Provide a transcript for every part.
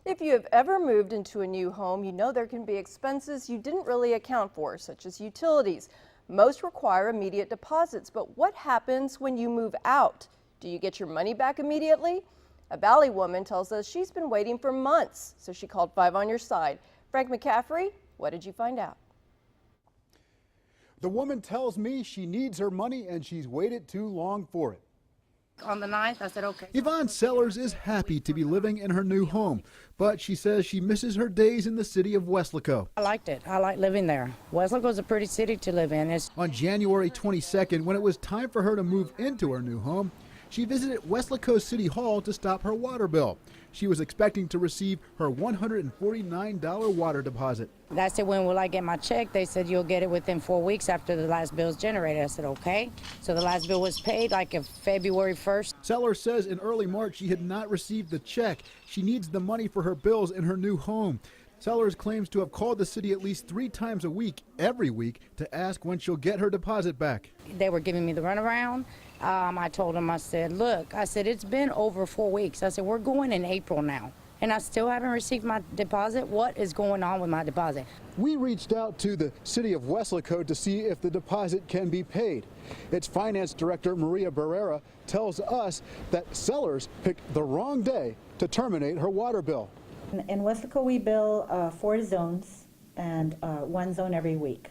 If you have ever moved into a new home, you know there can be expenses you didn't really account for, such as utilities. Most require immediate deposits, but what happens when you move out? Do you get your money back immediately? A Valley woman tells us she's been waiting for months, so she called 5 on Your Side. Frank McCaffrey, what did you find out? The woman tells me she needs her money and she's waited too long for it. On the 9th, I said, okay. Yvonne Sellers is happy to be living in her new home, but she says she misses her days in the city of Weslaco. I liked it. I like living there. Weslaco is a pretty city to live in. On January 22nd, when it was time for her to move into her new home, she visited Weslaco City Hall to stop her water bill. She was expecting to receive her $149 water deposit. I said, when will I get my check? They said, you'll get it within 4 weeks after the last bill is generated. I said, okay. So the last bill was paid like of February 1st. Sellers says in early March she had not received the check. She needs the money for her bills in her new home. Sellers claims to have called the city at least 3 times a week, every week, to ask when she'll get her deposit back. They were giving me the runaround. I told them, I said, look, I said, it's been over 4 weeks. I said, we're going in April now, and I still haven't received my deposit. What is going on with my deposit? We reached out to the city of Weslaco to see if the deposit can be paid. Its finance director, Maria Barrera, tells us that Sellers picked the wrong day to terminate her water bill. In Weslaco, we bill 4 zones and 1 zone every week.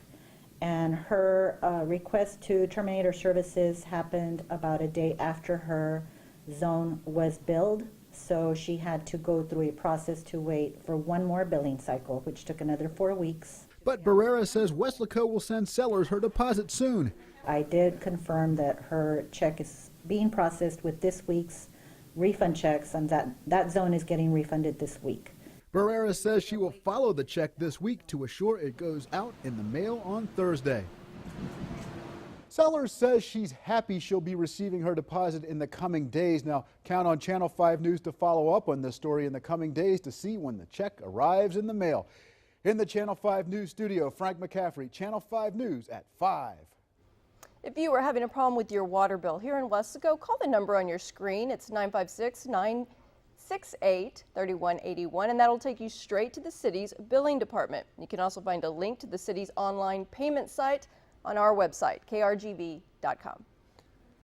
And her request to terminate her services happened about a day after her zone was billed. So she had to go through a process to wait for 1 more billing cycle, which took another 4 weeks. But Barrera says Weslaco will send Sellers her deposit soon. I did confirm that her check is being processed with this week's refund checks, and that zone is getting refunded this week. Barrera says she will follow the check this week to assure it goes out in the mail on Thursday. Sellers says she's happy she'll be receiving her deposit in the coming days. Now, count on Channel 5 News to follow up on this story in the coming days to see when the check arrives in the mail. In the Channel 5 News studio, Frank McCaffrey, Channel 5 News at 5. If you are having a problem with your water bill here in Weslaco, call the number on your screen. It's 956-968-3181, and that'll take you straight to the city's billing department. You can also find a link to the city's online payment site on our website, krgb.com.